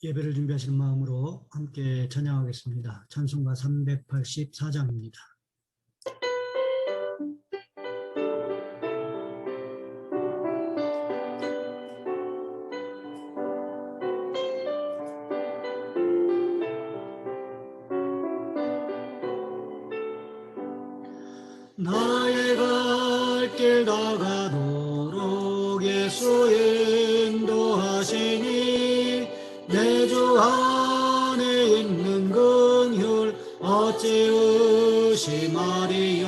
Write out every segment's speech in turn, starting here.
예배를 준비하시는 마음으로 함께 찬양하겠습니다. 찬송가 384장입니다. 나의 갈 길 다가도록 예수 인도하시니 내 주 안에 있는 긍휼 어찌 의심하리요.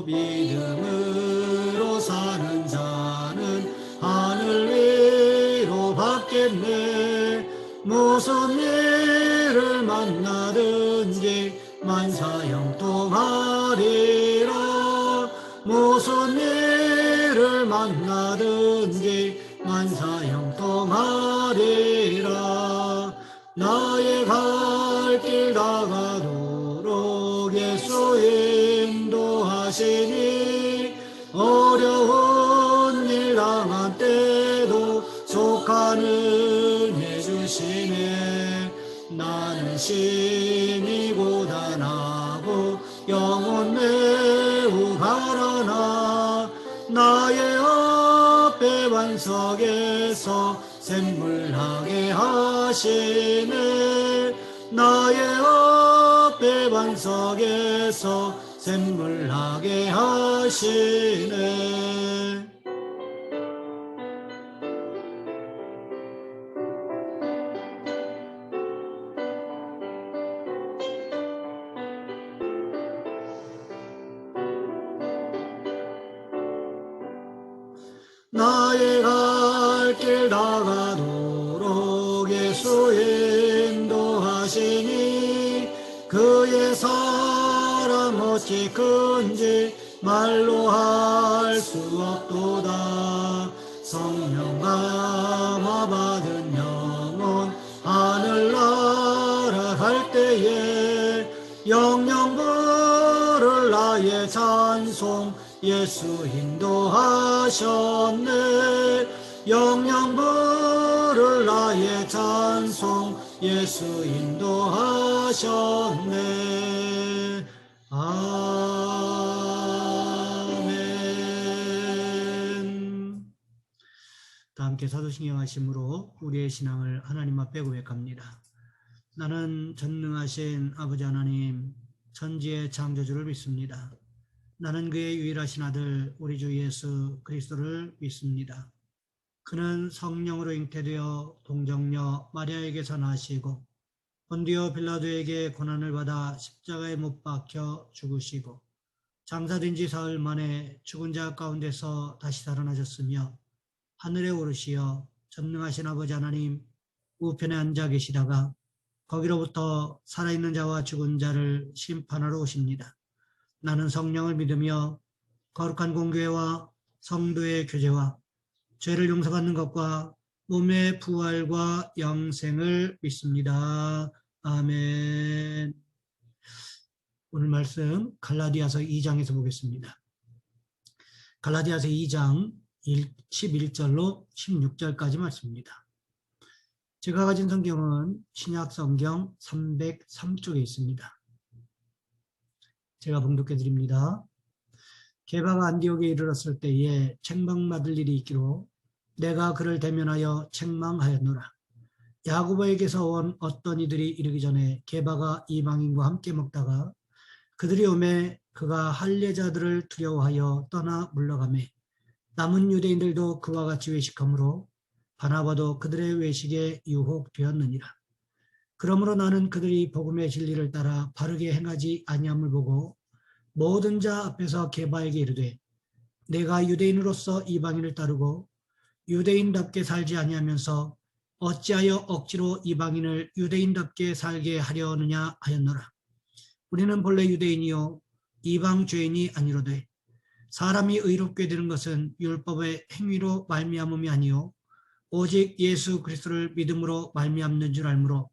믿음으로 사는 자는 하늘 위로 받겠네. 무슨 일을 만나든지 만사형통하리라. 무슨 일을 만나든지 만사형통하리라. 나의 갈 길 다가도록 예수 인도하시니 어려운 일 당한 때도 속하는 해주시네. 나는 심히 고단하고 영혼 매우 가라나 나의 앞에 반석에서 샘물나게 하시네. 나의 앞에 반석에서 샘물나게 하시네. 나의 갈 길 다가도록 예수 인도하시니 그의 사랑 어찌 큰지 말로 할 수 없도다. 성령 감화 받은 영혼 하늘나라 갈 때에 영영 부를 나의 찬송 예수 인도하셨네. 영영 부를 나의 찬송 예수 인도하셨네. 아멘. 다 함께 사도신경 하심으로 우리의 신앙을 하나님 앞에 고백합니다. 나는 전능하신 아버지 하나님 천지의 창조주를 믿습니다. 나는 그의 유일하신 아들 우리 주 예수 그리스도를 믿습니다. 그는 성령으로 잉태되어 동정녀 마리아에게서 나시고 본디오 빌라도에게 고난을 받아 십자가에 못 박혀 죽으시고 장사된 지 사흘 만에 죽은 자 가운데서 다시 살아나셨으며 하늘에 오르시어 전능하신 아버지 하나님 우편에 앉아 계시다가 거기로부터 살아있는 자와 죽은 자를 심판하러 오십니다. 나는 성령을 믿으며 거룩한 공교회와 성도의 교제와 죄를 용서받는 것과 몸의 부활과 영생을 믿습니다. 아멘. 오늘 말씀 갈라디아서 2장에서 보겠습니다. 갈라디아서 2장 11절로 16절까지 말씀입니다. 제가 가진 성경은 신약 성경 303쪽에 있습니다. 제가 봉독해 드립니다. 게바가 안디옥에 이르렀을 때에 책망받을 일이 있기로 내가 그를 대면하여 책망하였노라. 야고보에게서 온 어떤 이들이 이르기 전에 게바가 이방인과 함께 먹다가 그들이 오매 그가 할례자들을 두려워하여 떠나 물러가매 남은 유대인들도 그와 같이 외식하므로 바나바도 그들의 외식에 유혹되었느니라. 그러므로 나는 그들이 복음의 진리를 따라 바르게 행하지 아니함을 보고 모든 자 앞에서 게바에게 이르되 내가 유대인으로서 이방인을 따르고 유대인답게 살지 아니하면서 어찌하여 억지로 이방인을 유대인답게 살게 하려느냐 하였노라. 우리는 본래 유대인이요 이방 죄인이 아니로되 사람이 의롭게 되는 것은 율법의 행위로 말미암음이 아니요 오직 예수 그리스도를 믿음으로 말미암는 줄 알므로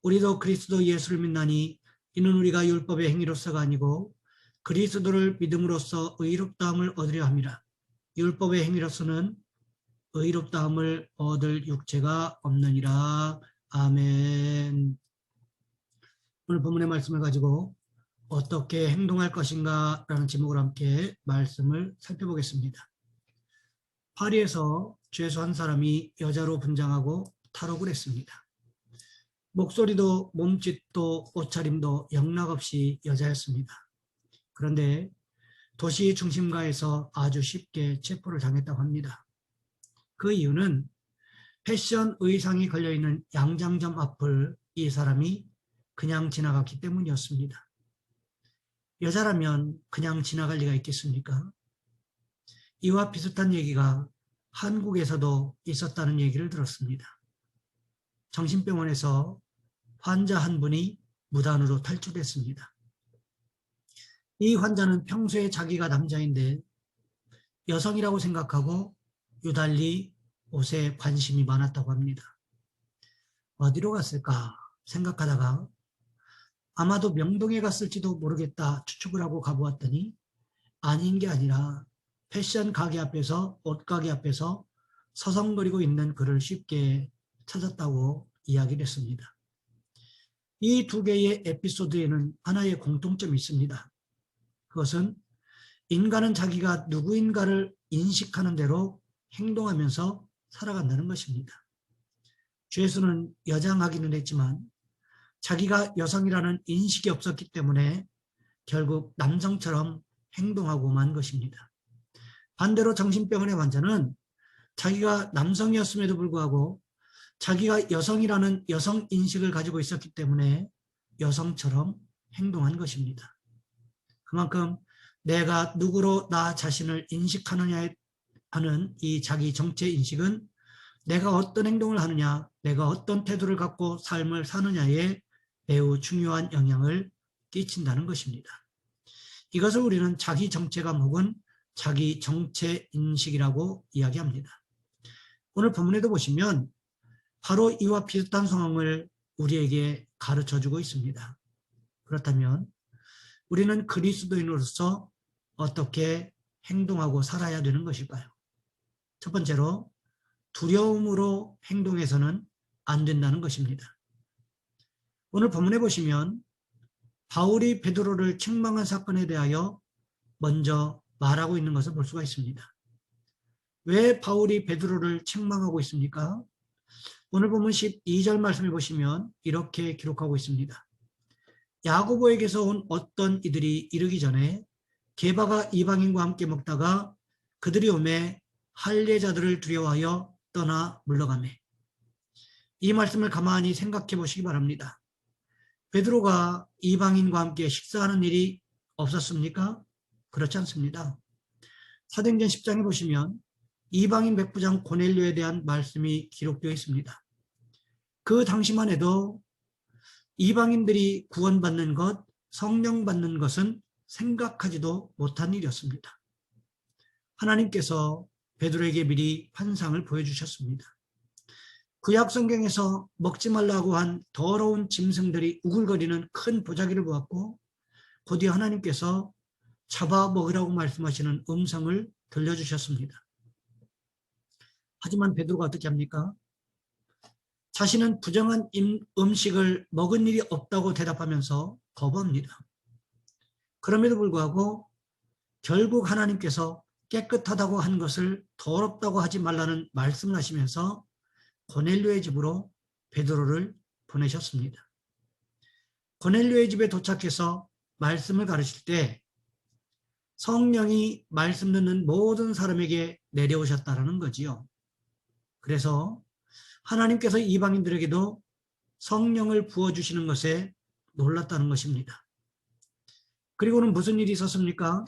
우리도 그리스도 예수를 믿나니 이는 우리가 율법의 행위로서가 아니고 그리스도를 믿음으로써 의롭다함을 얻으려 함이라. 율법의 행위로서는 의롭다함을 얻을 육체가 없느니라. 아멘. 오늘 본문의 말씀을 가지고 어떻게 행동할 것인가 라는 제목으로 함께 말씀을 살펴보겠습니다. 파리에서 죄수 한 사람이 여자로 분장하고 탈옥을 했습니다. 목소리도 몸짓도 옷차림도 영락없이 여자였습니다. 그런데 도시 중심가에서 아주 쉽게 체포를 당했다고 합니다. 그 이유는 패션 의상이 걸려있는 양장점 앞을 이 사람이 그냥 지나갔기 때문이었습니다. 여자라면 그냥 지나갈 리가 있겠습니까? 이와 비슷한 얘기가 한국에서도 있었다는 얘기를 들었습니다. 정신병원에서 환자 한 분이 무단으로 탈출했습니다. 이 환자는 평소에 자기가 남자인데 여성이라고 생각하고 유달리 옷에 관심이 많았다고 합니다. 어디로 갔을까 생각하다가 아마도 명동에 갔을지도 모르겠다 추측을 하고 가보았더니 아닌 게 아니라 패션 가게 앞에서, 옷가게 앞에서 서성거리고 있는 그를 쉽게 찾았다고 이야기를 했습니다. 이 두 개의 에피소드에는 하나의 공통점이 있습니다. 그것은 인간은 자기가 누구인가를 인식하는 대로 행동하면서 살아간다는 것입니다. 죄수는 여장하기는 했지만 자기가 여성이라는 인식이 없었기 때문에 결국 남성처럼 행동하고 만 것입니다. 반대로 정신병원의 환자는 자기가 남성이었음에도 불구하고 자기가 여성이라는 여성 인식을 가지고 있었기 때문에 여성처럼 행동한 것입니다. 그만큼 내가 누구로 나 자신을 인식하느냐에 하는 이 자기 정체 인식은 내가 어떤 행동을 하느냐, 내가 어떤 태도를 갖고 삶을 사느냐에 매우 중요한 영향을 끼친다는 것입니다. 이것을 우리는 자기 정체감 혹은 자기 정체 인식이라고 이야기합니다. 오늘 본문에도 보시면 바로 이와 비슷한 상황을 우리에게 가르쳐주고 있습니다. 그렇다면 우리는 그리스도인으로서 어떻게 행동하고 살아야 되는 것일까요? 첫 번째로 두려움으로 행동해서는 안 된다는 것입니다. 오늘 본문에 보시면 바울이 베드로를 책망한 사건에 대하여 먼저 말하고 있는 것을 볼 수가 있습니다. 왜 바울이 베드로를 책망하고 있습니까? 오늘 본문 12절 말씀을 보시면 이렇게 기록하고 있습니다. 야고보에게서 온 어떤 이들이 이르기 전에 게바가 이방인과 함께 먹다가 그들이 오매 할례자들을 두려워하여 떠나 물러가매. 이 말씀을 가만히 생각해 보시기 바랍니다. 베드로가 이방인과 함께 식사하는 일이 없었습니까? 그렇지 않습니다. 사도행전 10장에 보시면 이방인 백부장 고넬료에 대한 말씀이 기록되어 있습니다. 그 당시만 해도 이방인들이 구원받는 것, 성령 받는 것은 생각하지도 못한 일이었습니다. 하나님께서 베드로에게 미리 환상을 보여주셨습니다. 구약 성경에서 먹지 말라고 한 더러운 짐승들이 우글거리는 큰 보자기를 보았고 곧이어 하나님께서 잡아먹으라고 말씀하시는 음성을 들려주셨습니다. 하지만 베드로가 어떻게 합니까? 자신은 부정한 음식을 먹은 일이 없다고 대답하면서 거부합니다. 그럼에도 불구하고 결국 하나님께서 깨끗하다고 한 것을 더럽다고 하지 말라는 말씀을 하시면서 고넬료의 집으로 베드로를 보내셨습니다. 고넬료의 집에 도착해서 말씀을 가르칠 때 성령이 말씀 듣는 모든 사람에게 내려오셨다는 거지요. 그래서 하나님께서 이방인들에게도 성령을 부어주시는 것에 놀랐다는 것입니다. 그리고는 무슨 일이 있었습니까?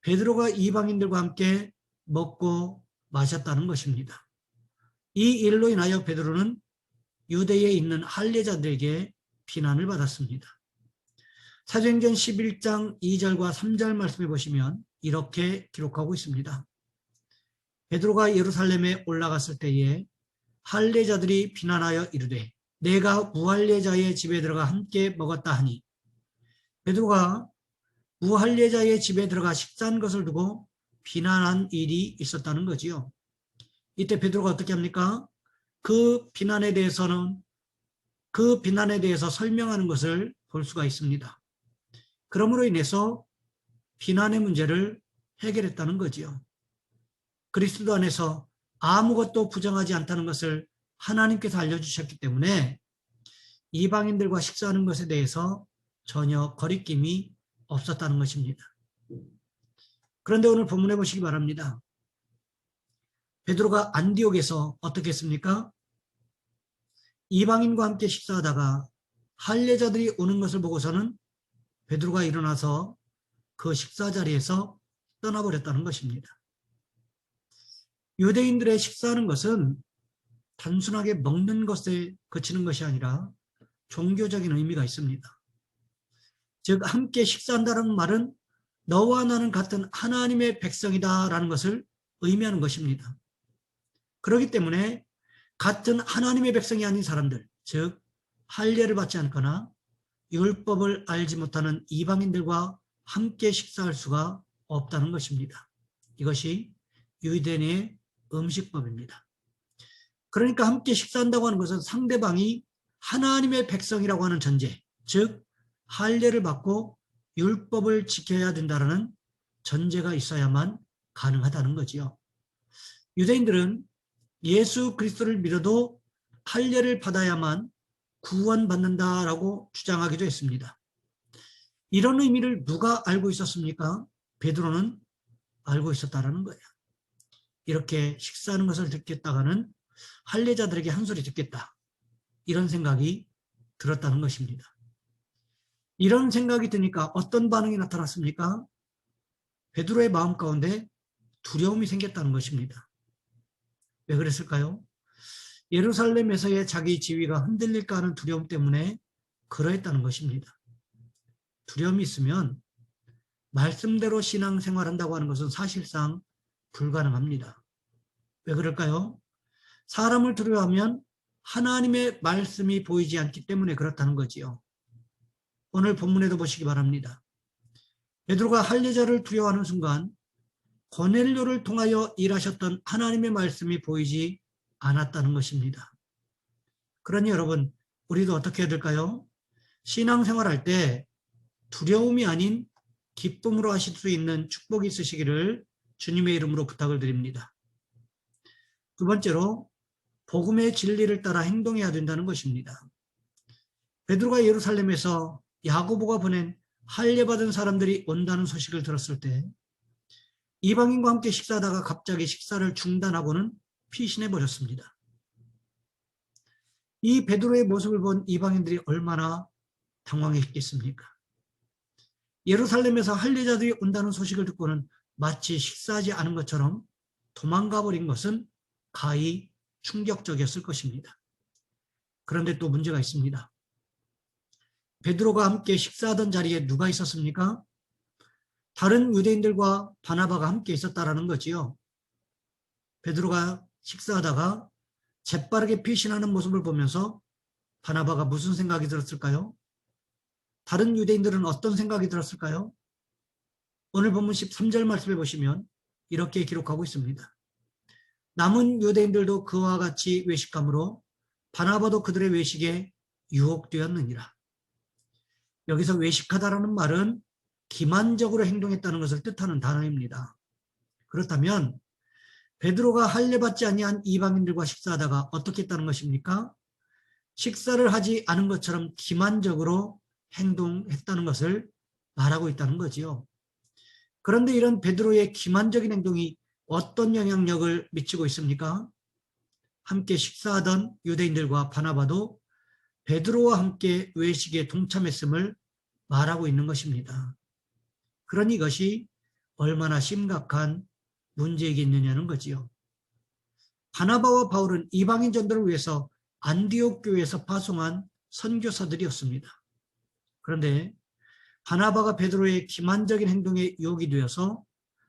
베드로가 이방인들과 함께 먹고 마셨다는 것입니다. 이 일로 인하여 베드로는 유대에 있는 할례자들에게 비난을 받았습니다. 사도행전 11장 2절과 3절 말씀해 보시면 이렇게 기록하고 있습니다. 베드로가 예루살렘에 올라갔을 때에 할례자들이 비난하여 이르되 내가 무할례자의 집에 들어가 함께 먹었다 하니 베드로가 무할례자의 집에 들어가 식사한 것을 두고 비난한 일이 있었다는 거지요. 이때 베드로가 어떻게 합니까? 그 비난에 대해서는 그 비난에 대해서 설명하는 것을 볼 수가 있습니다. 그러므로 인해서 비난의 문제를 해결했다는 거지요. 그리스도 안에서 아무것도 부정하지 않다는 것을 하나님께서 알려주셨기 때문에 이방인들과 식사하는 것에 대해서 전혀 거리낌이 없었다는 것입니다. 그런데 오늘 본문에 보시기 바랍니다. 베드로가 안디옥에서 어떻게 했습니까? 이방인과 함께 식사하다가 할례자들이 오는 것을 보고서는 베드로가 일어나서 그 식사 자리에서 떠나버렸다는 것입니다. 유대인들의 식사하는 것은 단순하게 먹는 것에 그치는 것이 아니라 종교적인 의미가 있습니다. 즉 함께 식사한다는 말은 너와 나는 같은 하나님의 백성이다라는 것을 의미하는 것입니다. 그렇기 때문에 같은 하나님의 백성이 아닌 사람들, 즉 할례를 받지 않거나 율법을 알지 못하는 이방인들과 함께 식사할 수가 없다는 것입니다. 이것이 유대인의 음식법입니다. 그러니까 함께 식사한다고 하는 것은 상대방이 하나님의 백성이라고 하는 전제, 즉 할례를 받고 율법을 지켜야 된다는 전제가 있어야만 가능하다는 거지요. 유대인들은 예수 그리스도를 믿어도 할례를 받아야만 구원받는다라고 주장하기도 했습니다. 이런 의미를 누가 알고 있었습니까? 베드로는 알고 있었다라는 거예요. 이렇게 식사하는 것을 듣겠다가는 할례자들에게 한 소리 듣겠다. 이런 생각이 들었다는 것입니다. 이런 생각이 드니까 어떤 반응이 나타났습니까? 베드로의 마음 가운데 두려움이 생겼다는 것입니다. 왜 그랬을까요? 예루살렘에서의 자기 지위가 흔들릴까 하는 두려움 때문에 그러했다는 것입니다. 두려움이 있으면 말씀대로 신앙생활한다고 하는 것은 사실상 불가능합니다. 왜 그럴까요? 사람을 두려워하면 하나님의 말씀이 보이지 않기 때문에 그렇다는 거지요. 오늘 본문에도 보시기 바랍니다. 베드로가 할례자를 두려워하는 순간 고넬료를 통하여 일하셨던 하나님의 말씀이 보이지 않았다는 것입니다. 그러니 여러분, 우리도 어떻게 해야 될까요? 신앙생활할 때 두려움이 아닌 기쁨으로 하실 수 있는 축복이 있으시기를 주님의 이름으로 부탁을 드립니다. 두 번째로 복음의 진리를 따라 행동해야 된다는 것입니다. 베드로가 예루살렘에서 야고보가 보낸 할례받은 사람들이 온다는 소식을 들었을 때 이방인과 함께 식사하다가 갑자기 식사를 중단하고는 피신해버렸습니다. 이 베드로의 모습을 본 이방인들이 얼마나 당황했겠습니까? 예루살렘에서 할례자들이 온다는 소식을 듣고는 마치 식사하지 않은 것처럼 도망가 버린 것은 가히 충격적이었을 것입니다. 그런데 또 문제가 있습니다. 베드로가 함께 식사하던 자리에 누가 있었습니까? 다른 유대인들과 바나바가 함께 있었다라는 거지요. 베드로가 식사하다가 재빠르게 피신하는 모습을 보면서 바나바가 무슨 생각이 들었을까요? 다른 유대인들은 어떤 생각이 들었을까요? 오늘 본문 13절 말씀해 보시면 이렇게 기록하고 있습니다. 남은 유대인들도 그와 같이 외식함으로 바나바도 그들의 외식에 유혹되었느니라. 여기서 외식하다라는 말은 기만적으로 행동했다는 것을 뜻하는 단어입니다. 그렇다면 베드로가 할례받지 아니한 이방인들과 식사하다가 어떻게 했다는 것입니까? 식사를 하지 않은 것처럼 기만적으로 행동했다는 것을 말하고 있다는 거지요. 그런데 이런 베드로의 기만적인 행동이 어떤 영향력을 미치고 있습니까? 함께 식사하던 유대인들과 바나바도 베드로와 함께 외식에 동참했음을 말하고 있는 것입니다. 그러니 이것이 얼마나 심각한 문제이겠느냐는 거지요. 바나바와 바울은 이방인 전도를 위해서 안디옥 교회에서 파송한 선교사들이었습니다. 그런데 바나바가 베드로의 기만적인 행동에 유혹이 되어서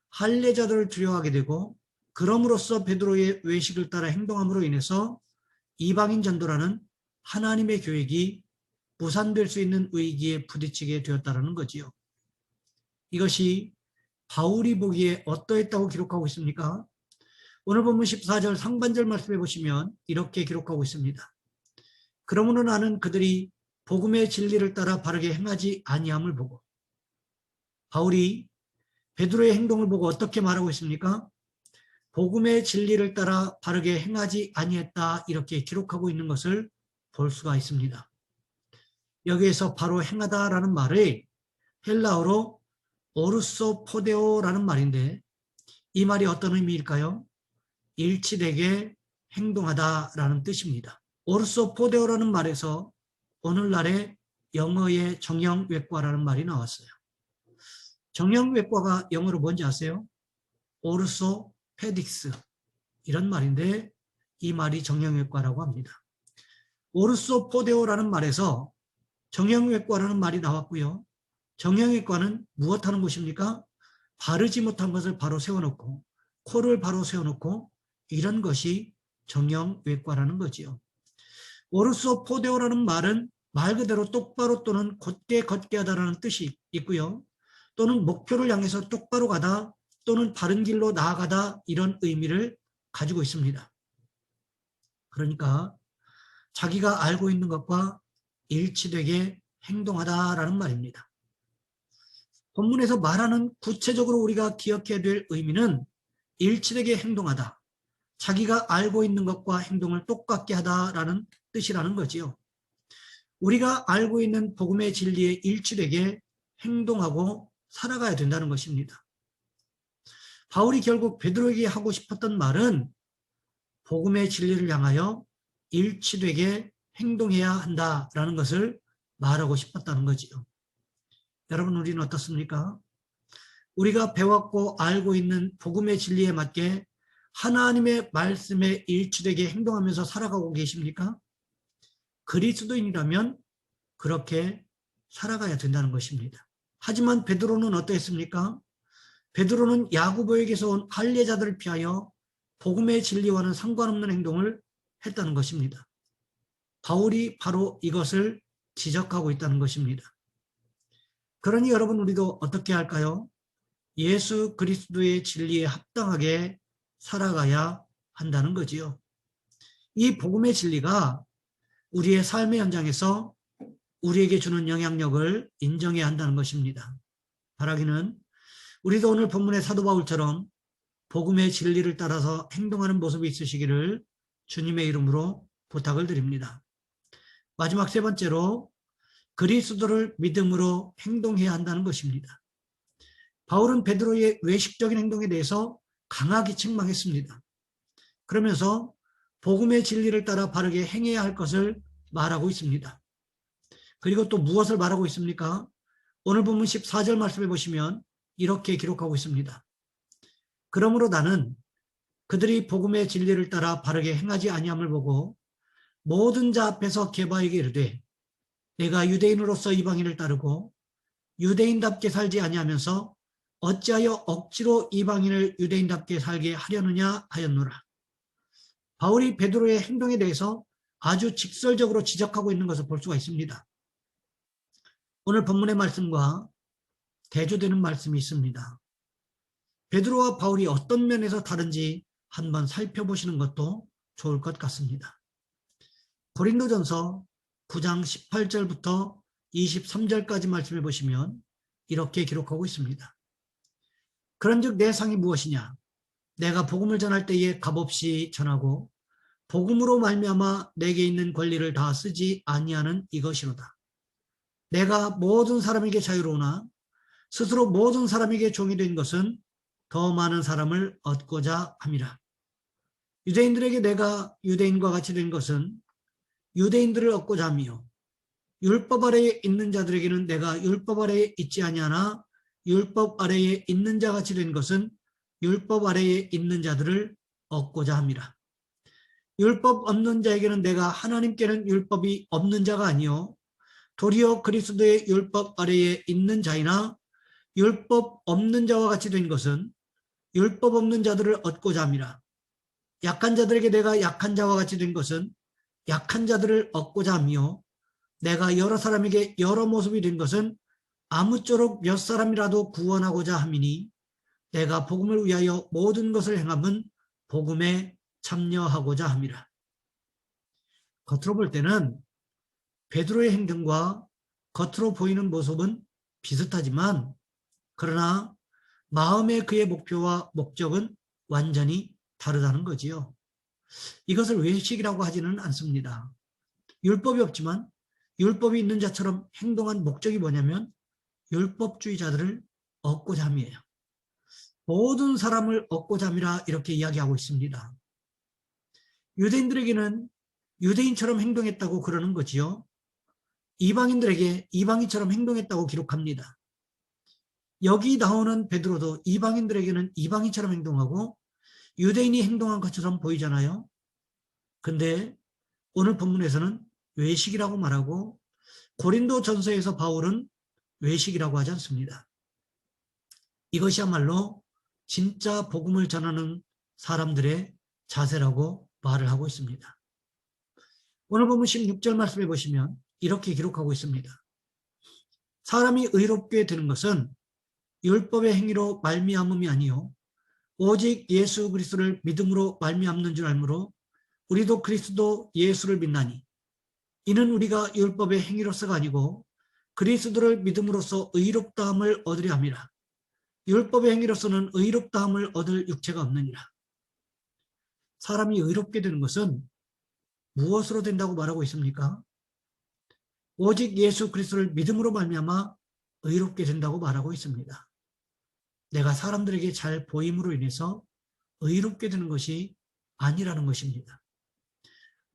할례자들을 두려워하게 되고 그럼으로써 베드로의 외식을 따라 행동함으로 인해서 이방인 전도라는 하나님의 계획이 무산될 수 있는 위기에 부딪히게 되었다는 거지요. 이것이 바울이 보기에 어떠했다고 기록하고 있습니까? 오늘 본문 14절 상반절 말씀해 보시면 이렇게 기록하고 있습니다. 그러므로 나는 그들이 복음의 진리를 따라 바르게 행하지 아니함을 보고, 바울이 베드로의 행동을 보고 어떻게 말하고 있습니까? 복음의 진리를 따라 바르게 행하지 아니했다, 이렇게 기록하고 있는 것을 볼 수가 있습니다. 여기에서 바로 행하다라는 말이 헬라어로 오르소 포데오라는 말인데, 이 말이 어떤 의미일까요? 일치되게 행동하다라는 뜻입니다. 오르소 포데오라는 말에서 오늘날의 영어의 정형외과라는 말이 나왔어요. 정형외과가 영어로 뭔지 아세요? 오르소 페딕스, 이런 말인데 이 말이 정형외과라고 합니다. 오르소 포데오라는 말에서 정형외과라는 말이 나왔고요. 정형외과는 무엇하는 곳입니까? 바르지 못한 것을 바로 세워놓고, 코를 바로 세워놓고, 이런 것이 정형외과라는 거지요. 오르소 포데오라는 말은 말 그대로 똑바로 또는 곧게 걷게 하다라는 뜻이 있고요. 또는 목표를 향해서 똑바로 가다, 또는 바른 길로 나아가다, 이런 의미를 가지고 있습니다. 그러니까 자기가 알고 있는 것과 일치되게 행동하다라는 말입니다. 본문에서 말하는 구체적으로 우리가 기억해야 될 의미는 일치되게 행동하다, 자기가 알고 있는 것과 행동을 똑같게 하다라는 뜻이라는 거지요. 우리가 알고 있는 복음의 진리에 일치되게 행동하고 살아가야 된다는 것입니다. 바울이 결국 베드로에게 하고 싶었던 말은 복음의 진리를 향하여 일치되게 행동해야 한다라는 것을 말하고 싶었다는 거지요. 여러분, 우리는 어떻습니까? 우리가 배웠고 알고 있는 복음의 진리에 맞게 하나님의 말씀에 일치되게 행동하면서 살아가고 계십니까? 그리스도인이라면 그렇게 살아가야 된다는 것입니다. 하지만 베드로는 어떠했습니까? 베드로는 야고보에게서 온 할례자들을 피하여 복음의 진리와는 상관없는 행동을 했다는 것입니다. 바울이 바로 이것을 지적하고 있다는 것입니다. 그러니 여러분, 우리도 어떻게 할까요? 예수 그리스도의 진리에 합당하게 살아가야 한다는 거지요. 이 복음의 진리가 우리의 삶의 현장에서 우리에게 주는 영향력을 인정해야 한다는 것입니다. 바라기는 우리도 오늘 본문의 사도 바울처럼 복음의 진리를 따라서 행동하는 모습이 있으시기를 주님의 이름으로 부탁을 드립니다. 마지막 세 번째로 그리스도를 믿음으로 행동해야 한다는 것입니다. 바울은 베드로의 외식적인 행동에 대해서 강하게 책망했습니다. 그러면서 복음의 진리를 따라 바르게 행해야 할 것을 말하고 있습니다. 그리고 또 무엇을 말하고 있습니까? 오늘 본문 14절 말씀해 보시면 이렇게 기록하고 있습니다. 그러므로 나는 그들이 복음의 진리를 따라 바르게 행하지 아니함을 보고 모든 자 앞에서 게바에게 이르되 내가 유대인으로서 이방인을 따르고 유대인답게 살지 아니하면서 어찌하여 억지로 이방인을 유대인답게 살게 하려느냐 하였노라. 바울이 베드로의 행동에 대해서 아주 직설적으로 지적하고 있는 것을 볼 수가 있습니다. 오늘 본문의 말씀과 대조되는 말씀이 있습니다. 베드로와 바울이 어떤 면에서 다른지 한번 살펴보시는 것도 좋을 것 같습니다. 고린도전서 9장 18절부터 23절까지 말씀해 보시면 이렇게 기록하고 있습니다. 그런즉 내 상이 무엇이냐? 내가 복음을 전할 때에 값없이 전하고 복음으로 말미암아 내게 있는 권리를 다 쓰지 아니하는 이것이로다. 내가 모든 사람에게 자유로우나 스스로 모든 사람에게 종이 된 것은 더 많은 사람을 얻고자 함이라. 유대인들에게 내가 유대인과 같이 된 것은 유대인들을 얻고자 함이요 율법 아래에 있는 자들에게는 내가 율법 아래에 있지 아니하나 율법 아래에 있는 자 같이 된 것은 율법 아래에 있는 자들을 얻고자 함이라. 율법 없는 자에게는 내가 하나님께는 율법이 없는 자가 아니요 도리어 그리스도의 율법 아래에 있는 자이나 율법 없는 자와 같이 된 것은 율법 없는 자들을 얻고자 함이라. 약한 자들에게 내가 약한 자와 같이 된 것은 약한 자들을 얻고자 하며 내가 여러 사람에게 여러 모습이 된 것은 아무쪼록 몇 사람이라도 구원하고자 함이니 내가 복음을 위하여 모든 것을 행함은 복음에 참여하고자 함이라. 겉으로 볼 때는 베드로의 행동과 겉으로 보이는 모습은 비슷하지만 그러나 마음의 그의 목표와 목적은 완전히 다르다는 거지요. 이것을 외식이라고 하지는 않습니다. 율법이 없지만 율법이 있는 자처럼 행동한 목적이 뭐냐면 율법주의자들을 얻고자 함이에요. 모든 사람을 얻고자 함이라 이렇게 이야기하고 있습니다. 유대인들에게는 유대인처럼 행동했다고 그러는 거지요. 이방인들에게 이방인처럼 행동했다고 기록합니다. 여기 나오는 베드로도 이방인들에게는 이방인처럼 행동하고 유대인이 행동한 것처럼 보이잖아요. 근데 오늘 본문에서는 외식이라고 말하고 고린도 전서에서 바울은 외식이라고 하지 않습니다. 이것이야말로 진짜 복음을 전하는 사람들의 자세라고 말을 하고 있습니다. 오늘 본문 16절 말씀해 보시면 이렇게 기록하고 있습니다. 사람이 의롭게 되는 것은 율법의 행위로 말미암음이 아니요 오직 예수 그리스도를 믿음으로 말미암는 줄 알므로 우리도 그리스도 예수를 믿나니 이는 우리가 율법의 행위로서가 아니고 그리스도를 믿음으로써 의롭다함을 얻으려 함이라. 율법의 행위로서는 의롭다함을 얻을 육체가 없느니라. 사람이 의롭게 되는 것은 무엇으로 된다고 말하고 있습니까? 오직 예수 그리스도를 믿음으로 말미암아 의롭게 된다고 말하고 있습니다. 내가 사람들에게 잘 보임으로 인해서 의롭게 되는 것이 아니라는 것입니다.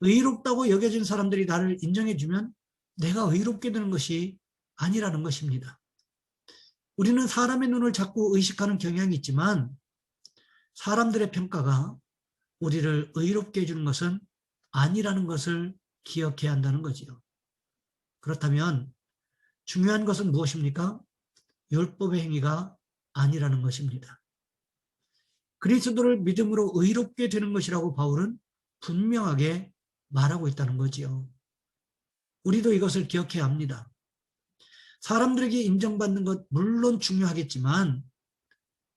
의롭다고 여겨진 사람들이 나를 인정해주면 내가 의롭게 되는 것이 아니라는 것입니다. 우리는 사람의 눈을 자꾸 의식하는 경향이 있지만 사람들의 평가가 우리를 의롭게 해주는 것은 아니라는 것을 기억해야 한다는 거지요. 그렇다면 중요한 것은 무엇입니까? 율법의 행위가 아니라는 것입니다. 그리스도를 믿음으로 의롭게 되는 것이라고 바울은 분명하게 말하고 있다는 거지요. 우리도 이것을 기억해야 합니다. 사람들에게 인정받는 것 물론 중요하겠지만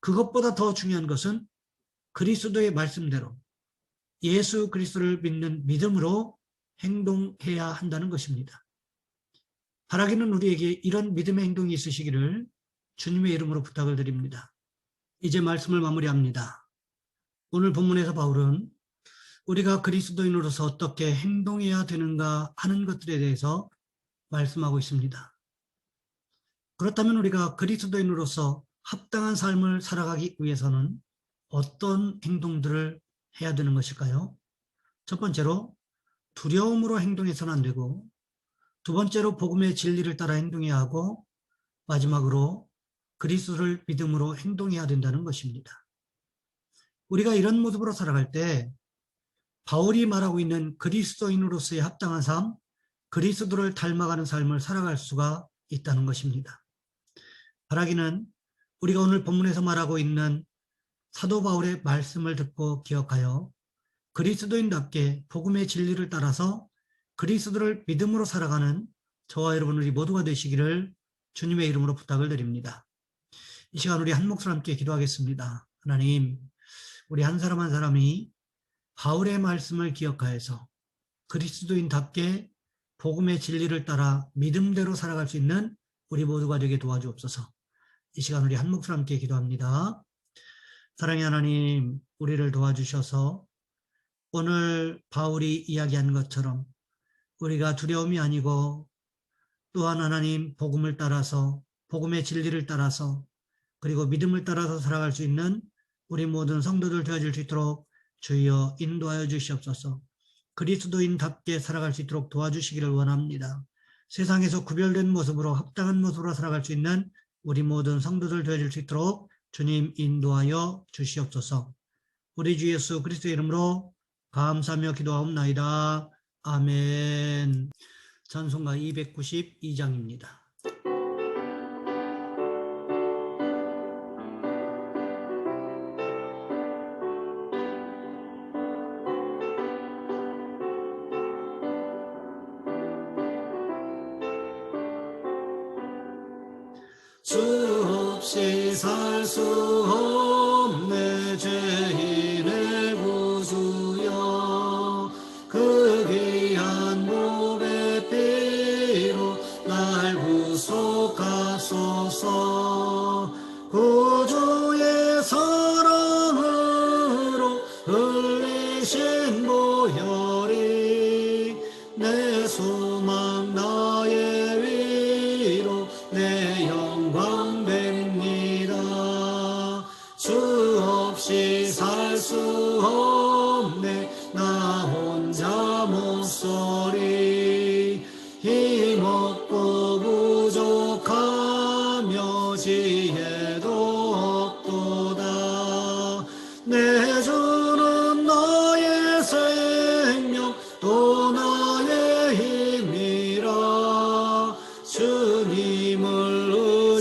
그것보다 더 중요한 것은 그리스도의 말씀대로 예수 그리스도를 믿는 믿음으로 행동해야 한다는 것입니다. 바라기는 우리에게 이런 믿음의 행동이 있으시기를 주님의 이름으로 부탁을 드립니다. 이제 말씀을 마무리합니다. 오늘 본문에서 바울은 우리가 그리스도인으로서 어떻게 행동해야 되는가 하는 것들에 대해서 말씀하고 있습니다. 그렇다면 우리가 그리스도인으로서 합당한 삶을 살아가기 위해서는 어떤 행동들을 해야 되는 것일까요? 첫 번째로 두려움으로 행동해서는 안 되고, 두 번째로 복음의 진리를 따라 행동해야 하고, 마지막으로 그리스도를 믿음으로 행동해야 된다는 것입니다. 우리가 이런 모습으로 살아갈 때 바울이 말하고 있는 그리스도인으로서의 합당한 삶, 그리스도를 닮아가는 삶을 살아갈 수가 있다는 것입니다. 바라기는 우리가 오늘 본문에서 말하고 있는 사도 바울의 말씀을 듣고 기억하여 그리스도인답게 복음의 진리를 따라서 그리스도를 믿음으로 살아가는 저와 여러분 우리 모두가 되시기를 주님의 이름으로 부탁을 드립니다. 이 시간 우리 한 목소리 함께 기도하겠습니다. 하나님, 우리 한 사람 한 사람이 바울의 말씀을 기억하여서 그리스도인답게 복음의 진리를 따라 믿음대로 살아갈 수 있는 우리 모두가 되게 도와주옵소서. 이 시간 우리 한 목소리 함께 기도합니다. 사랑의 하나님, 우리를 도와주셔서 오늘 바울이 이야기한 것처럼 우리가 두려움이 아니고 또한 하나님 복음을 따라서 복음의 진리를 따라서 그리고 믿음을 따라서 살아갈 수 있는 우리 모든 성도들 되어줄 수 있도록 주여 인도하여 주시옵소서. 그리스도인답게 살아갈 수 있도록 도와주시기를 원합니다. 세상에서 구별된 모습으로 합당한 모습으로 살아갈 수 있는 우리 모든 성도들 되어줄 수 있도록 주님 인도하여 주시옵소서. 우리 주 예수 그리스도의 이름으로 감사하며 기도하옵나이다. 아멘. 찬송가 292장입니다. 수 없이 살 수 없네 죄인의 구주여 그 귀한 무배 피 소망 나의 위로 내 영광 뵙니다. 주 없이 살 수 없네 나 혼자 못서리. 힘없고 부족하며 지혜도 없도다. 내 주는 나의 생명 또 나의 힘이라. 주님을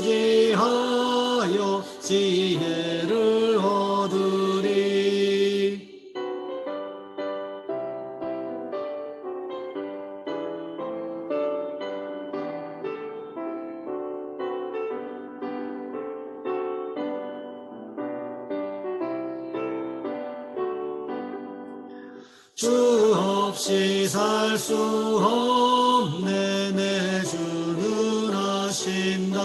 의지하여 지혜를 얻으리. 주 없이 살 수 없네 내 주는 하신다.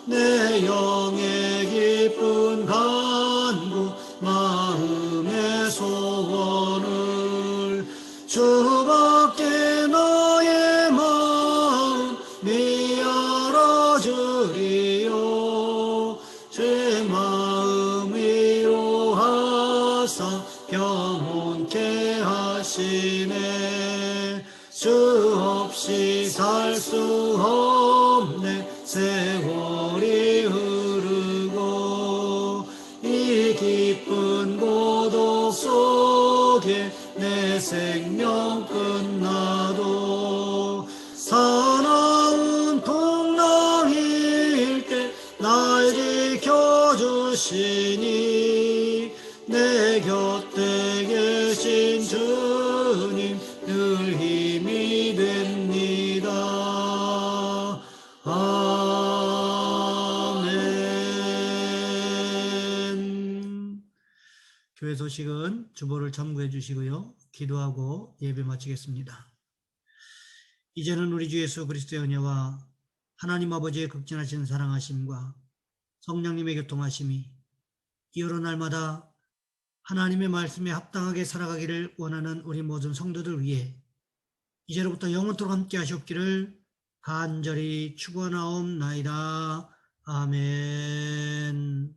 내 영의 기쁜 간구 마음의 소원을 주밖에 나의 마음이 알아주리요. 제 마음 위로하사 평온케 하시네. 주 없이 살 수 없네 세월이 흐르고. 이 기쁜 고독 속에 내 생명 끝나도 사나운 풍랑일 때 날 지켜주시니. 내 곁에 계신 주님 늘 힘이 됩니다. 아멘. 교회 소식은 주보를 참고해 주시고요. 기도하고 예배 마치겠습니다. 이제는 우리 주 예수 그리스도의 은혜와 하나님 아버지의 극진하신 사랑하심과 성령님의 교통하심이 여러 날마다 하나님의 말씀에 합당하게 살아가기를 원하는 우리 모든 성도들 위해 이제로부터 영원토록 함께 하시옵기를 간절히 축원하옵나이다. 아멘.